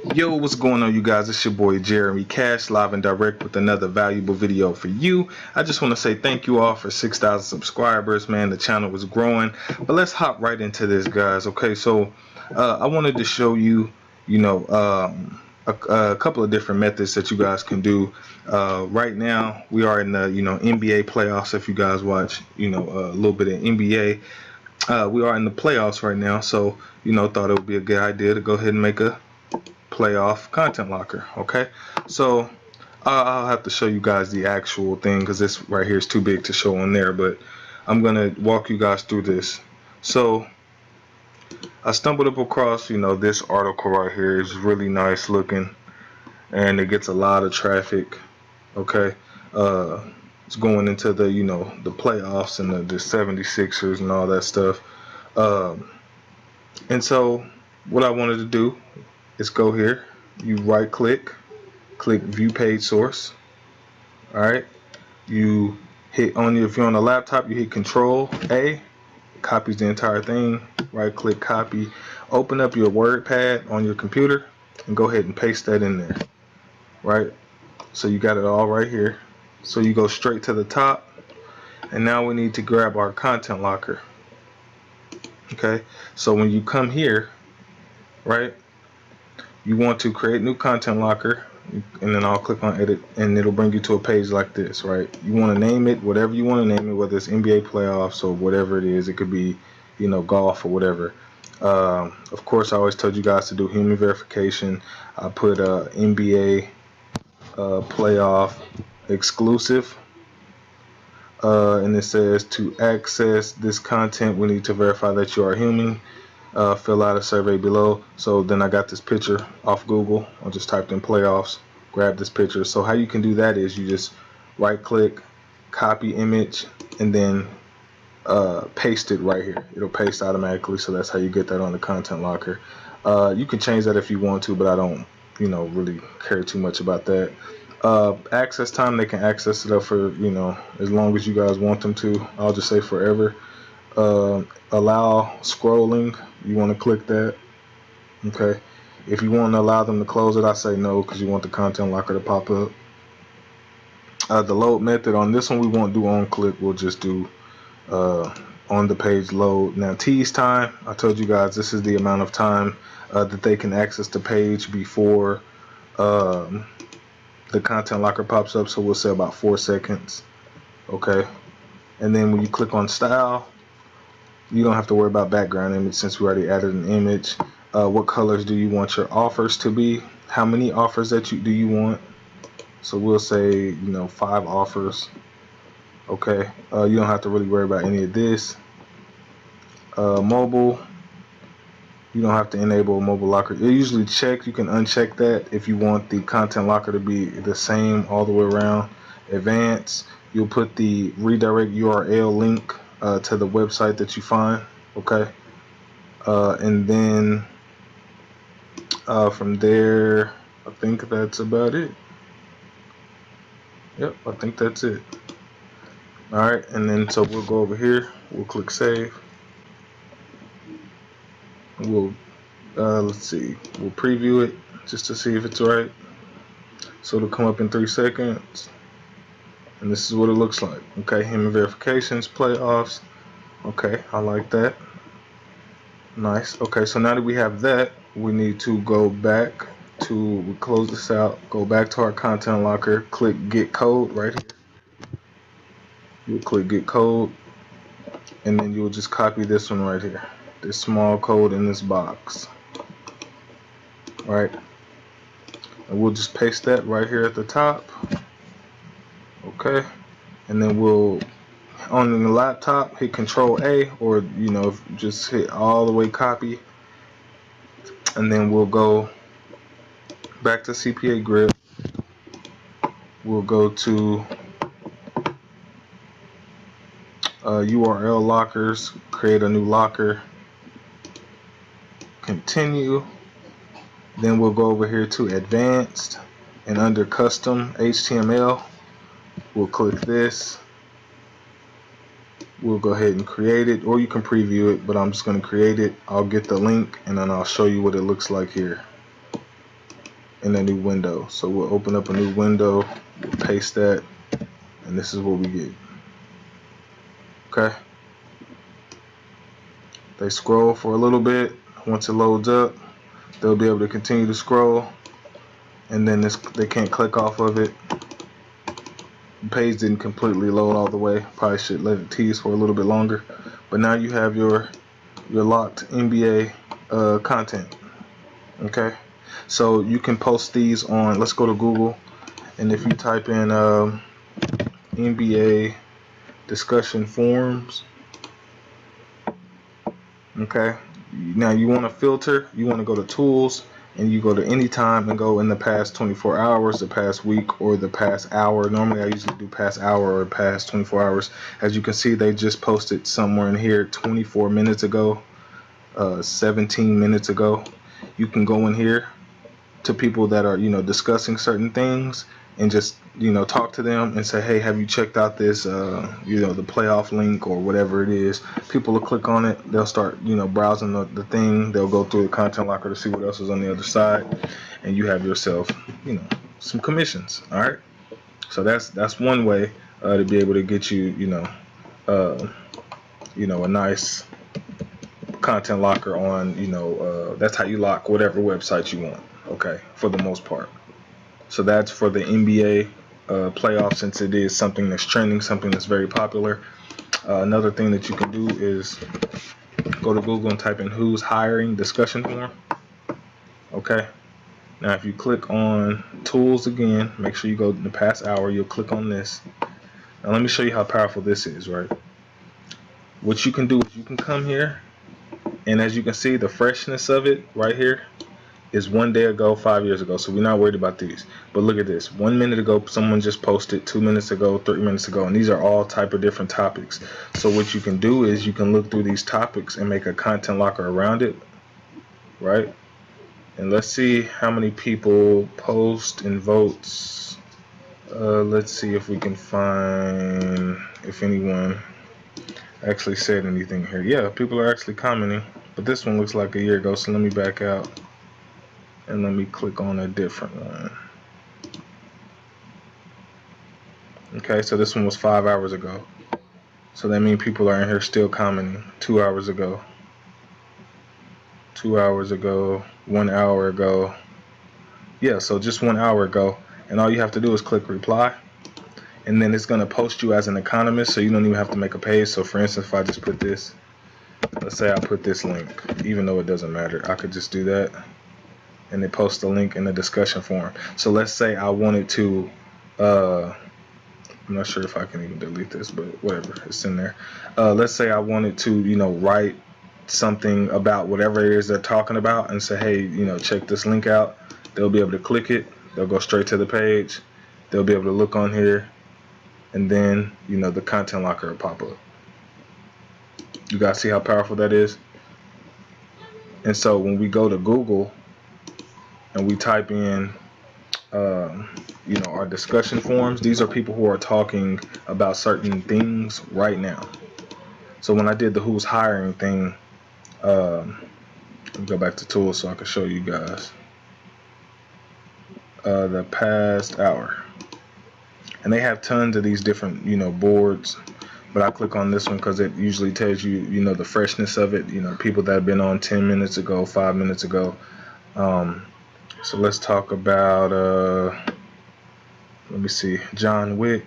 Yo, what's going on, you guys? It's your boy Jeremy Cash, live and direct with another valuable video for you. I just want to say thank you all for 6,000 subscribers, man. The channel was growing, but let's hop right into this, guys. Okay, so I wanted to show you, a couple of different methods that you guys can do. Right now, we are in the NBA playoffs. If you guys watch, a little bit of NBA, we are in the playoffs right now. So thought it would be a good idea to go ahead and make a playoff content locker. Okay, so I'll have to show you guys the actual thing because this right here is too big to show on there, but I'm gonna walk you guys through this. So I stumbled up across this article right here. Is really nice looking and it gets a lot of traffic. Okay, it's going into the the playoffs and the 76ers and all that stuff. And so what I wanted to do is go here, you right click view page source. Alright, you hit on if you're on a laptop, you hit Control A, copies the entire thing. Right click, copy, open up your WordPad on your computer and go ahead and paste that in there. Right, so you got it all right here. So you go straight to the top, and now we need to grab our content locker. Okay, so when you come here, right, you want to create new content locker, and then I'll click on edit and it'll bring you to a page like this. Right, you want to name it whatever you want to name it, whether it's NBA playoffs or whatever it is. It could be golf or whatever. Of course, I always told you guys to do human verification. I put NBA playoff exclusive, and it says to access this content we need to verify that you are human. Fill out a survey below. So then I got this picture off Google. I just typed in playoffs, grab this picture. So how you can do that is you just right click, copy image, and then paste it right here. It'll paste automatically. So that's how you get that on the content locker. You can change that if you want to, but I don't really care too much about that. Access time, they can access it up for as long as you guys want them to. I'll just say forever. Allow scrolling, you want to click that. Okay, if you want to allow them to close it, I say no, because you want the content locker to pop up. The load method on this one, we won't do on click, we'll just do on the page load. Now tease time, I told you guys this is the amount of time that they can access the page before the content locker pops up, so we'll say about 4 seconds. Okay, and then when you click on style, you don't have to worry about background image since we already added an image. What colors do you want your offers to be? How many offers do you want? So we'll say 5 offers. Okay, you don't have to really worry about any of this. Mobile, you don't have to enable a mobile locker. It usually check. You can uncheck that if you want the content locker to be the same all the way around. Advanced, you'll put the redirect URL link to the website that you find. Okay, and then from there, I think that's about it. Yep, I think that's it. Alright, and then so we'll go over here, we'll click save. We'll let's see, we'll preview it just to see if it's right. So it'll come up in 3 seconds, and this is what it looks like. Okay, human verifications, playoffs. Okay, I like that. Nice. Okay, so now that we have that, we need to go back to, we close this out, go back to our content locker, click get code right here. You'll click get code, and then you'll just copy this one right here, this small code in this box. Right, and we'll just paste that right here at the top. Okay, and then we'll on the laptop hit Control A, or just hit all the way copy, and then we'll go back to CpaGrip. We'll go to URL lockers, create a new locker, continue. Then we'll go over here to advanced, and under custom HTML, we'll click this. We'll go ahead and create it, or you can preview it, but I'm just going to create it. I'll get the link and then I'll show you what it looks like here. in a new window. So we'll open up a new window, we'll paste that, and this is what we get. Okay. They scroll for a little bit. Once it loads up, they'll be able to continue to scroll, and then they can't click off of it. The page didn't completely load all the way. Probably should let it tease for a little bit longer. But now you have your locked NBA content. Okay, so you can post these on, let's go to Google, and if you type in NBA discussion forums, okay, now you want to filter, you want to go to tools, and you go to anytime and go in the past 24 hours, the past week, or the past hour. Normally I usually do past hour or past 24 hours. As you can see, they just posted somewhere in here 24 minutes ago, 17 minutes ago. You can go in here to people that are, discussing certain things, and just, talk to them and say, hey, have you checked out this, the playoff link or whatever it is. People will click on it. They'll start, browsing the thing. They'll go through the content locker to see what else is on the other side, and you have yourself, some commissions. All right. So that's one way to be able to get you, a nice content locker on, that's how you lock whatever website you want. Okay, for the most part. So that's for the NBA playoffs, since it is something that's trending, something that's very popular. Another thing that you can do is go to Google and type in who's hiring discussion forum. Okay. Now if you click on tools again, make sure you go in the past hour, you'll click on this. Now let me show you how powerful this is, right? What you can do is you can come here, and as you can see, the freshness of it right here is 1 day ago, 5 years ago. So we're not worried about these. But look at this. 1 minute ago, someone just posted. 2 minutes ago, 3 minutes ago. And these are all type of different topics. So what you can do is you can look through these topics and make a content locker around it. Right? And let's see how many people post and votes. Let's see if we can find if anyone actually said anything here. Yeah, people are actually commenting. But this one looks like a year ago. So let me back out. And let me click on a different one. Okay, so this one was 5 hours ago. So that means people are in here still commenting. 2 hours ago. 2 hours ago. 1 hour ago. Yeah, so just 1 hour ago. And all you have to do is click reply. And then it's going to post you as an economist, so you don't even have to make a page. So for instance, if I just put this, let's say I put this link, even though it doesn't matter, I could just do that. And they post the link in the discussion forum. So let's say I wanted to, I'm not sure if I can even delete this, but whatever, it's in there. Let's say I wanted to, write something about whatever it is they're talking about and say, hey, check this link out. They'll be able to click it. They'll go straight to the page. They'll be able to look on here, and then, the content locker will pop up. You guys see how powerful that is? And so when we go to Google, and we type in, our discussion forums, these are people who are talking about certain things right now. So when I did the who's hiring thing, let me go back to tools so I can show you guys. The past hour. And they have tons of these different, boards. But I click on this one because it usually tells you, the freshness of it. People that have been on 10 minutes ago, 5 minutes ago. So let's talk about, let me see, John Wick.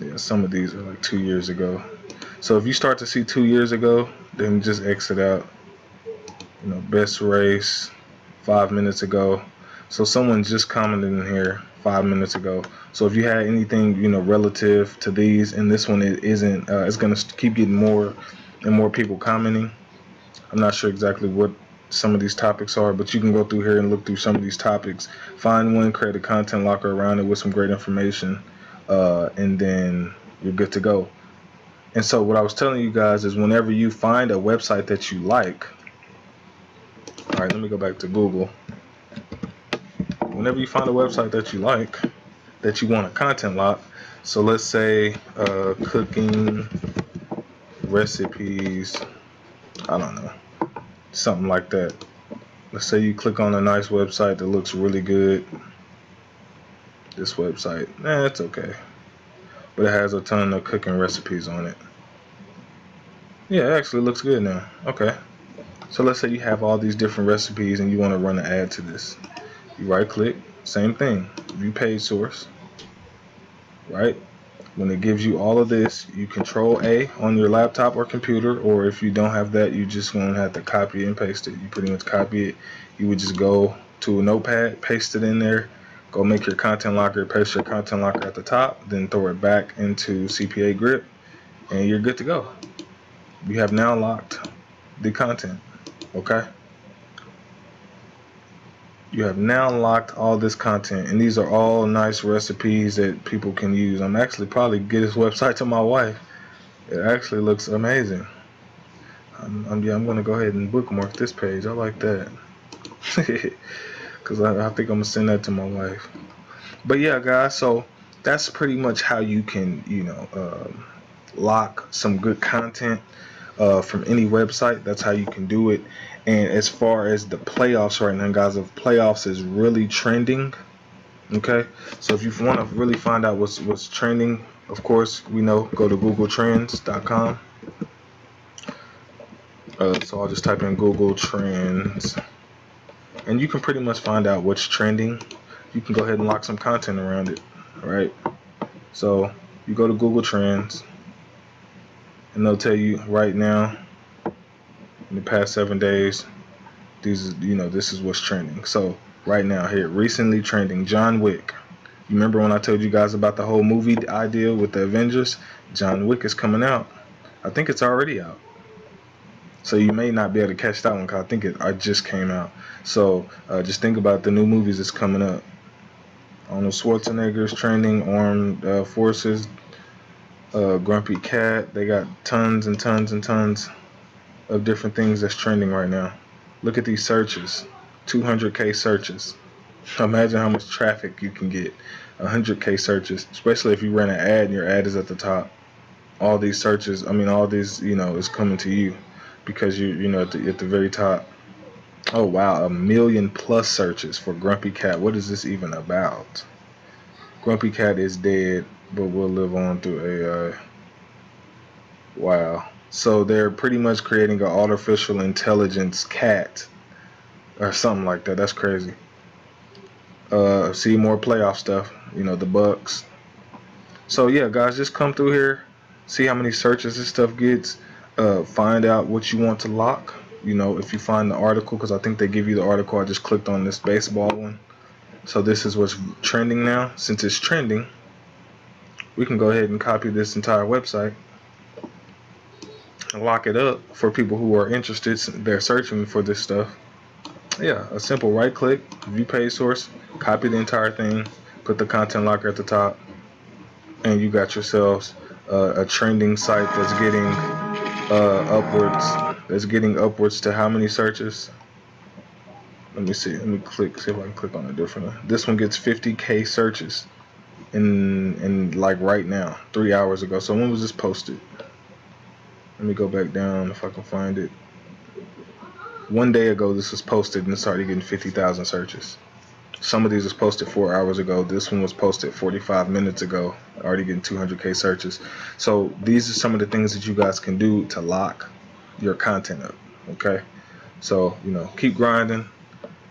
Yeah, some of these are like 2 years ago. So if you start to see 2 years ago, then just exit out. Best race, 5 minutes ago. So someone just commented in here 5 minutes ago. So if you had anything, relative to these, and this one it isn't, it's going to keep getting more and more people commenting. I'm not sure exactly what some of these topics are, but you can go through here and look through some of these topics, find one, create a content locker around it with some great information, and then you're good to go. And so what I was telling you guys is whenever you find a website that you like, all right, let me go back to Google. Whenever you find a website that you like, that you want a content lock, so let's say cooking recipes, I don't know, something like that. let's say you click on a nice website that looks really good. This website, it's okay, but it has a ton of cooking recipes on it. Yeah, it actually looks good now. Okay, so let's say you have all these different recipes and you want to run an ad to this. You right click, same thing, view page source, right? When it gives you all of this, you control A on your laptop or computer, or if you don't have that, you just gonna have to copy and paste it. You pretty much copy it. You would just go to a notepad, paste it in there, go make your content locker, paste your content locker at the top, then throw it back into CpaGrip, and you're good to go. You have now locked the content, okay? You have now locked all this content, and these are all nice recipes that people can use. I'm actually probably get this website to my wife. It actually looks amazing. I'm gonna go ahead and bookmark this page. I like that because I think I'm gonna send that to my wife. But yeah, guys, so that's pretty much how you can, lock some good content from any website. That's how you can do it. And as far as the playoffs right now, guys, if playoffs is really trending, okay, so if you want to really find out what's trending, of course, we know, go to googletrends.com. So I'll just type in Google Trends, and you can pretty much find out what's trending. You can go ahead and lock some content around it. All right, so you go to Google Trends, and they'll tell you right now, in the past 7 days, this is what's trending. So right now here, recently trending, John Wick. You remember when I told you guys about the whole movie idea with the Avengers? John Wick is coming out. I think it's already out. So you may not be able to catch that one because I think it just came out. So just think about the new movies that's coming up. Arnold Schwarzenegger's trending, Armed Forces, Grumpy Cat. They got tons and tons and tons of different things that's trending right now. Look at these searches, 200K searches. Imagine how much traffic you can get. 100K searches, especially if you run an ad and your ad is at the top. All these searches, all these, is coming to you because you're at the very top. Oh wow, 1 million plus searches for Grumpy Cat. What is this even about? Grumpy Cat is dead, but will live on through AI. Wow. So they're pretty much creating an artificial intelligence cat or something like that. That's crazy. See more playoff stuff, the Bucks. So yeah, guys, just come through here, see how many searches this stuff gets, find out what you want to lock. If you find the article, because I think they give you the article. I just clicked on this baseball one. So this is what's trending now. Since it's trending, we can go ahead and copy this entire website and lock it up for people who are interested. They're searching for this stuff. Yeah, a simple right click, view page source, copy the entire thing, put the content locker at the top, and you got yourselves a trending site that's getting upwards. That's getting upwards to how many searches? Let me see. Let me click. See if I can click on a different one. This one gets 50K searches in like right now, 3 hours ago. So when was this posted? Let me go back down if I can find it. 1 day ago this was posted and it started getting 50,000 searches. Some of these was posted 4 hours ago. This one was posted 45 minutes ago, already getting 200K searches. So these are some of the things that you guys can do to lock your content up. Okay, so keep grinding.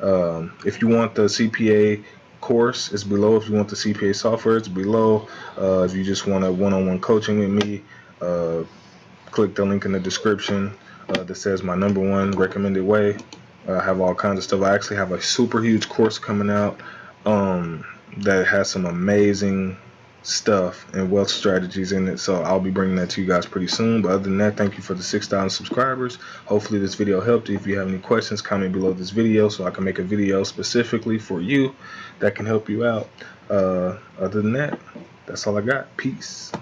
If you want the CPA course, it's below. If you want the CPA software, it's below. If you just want a one-on-one coaching with me, click the link in the description that says my #1 recommended way. I have all kinds of stuff. I actually have a super huge course coming out that has some amazing stuff and wealth strategies in it. So I'll be bringing that to you guys pretty soon. But other than that, thank you for the 6,000 subscribers. Hopefully this video helped. If you have any questions, comment below this video so I can make a video specifically for you that can help you out. Other than that, that's all I got. Peace.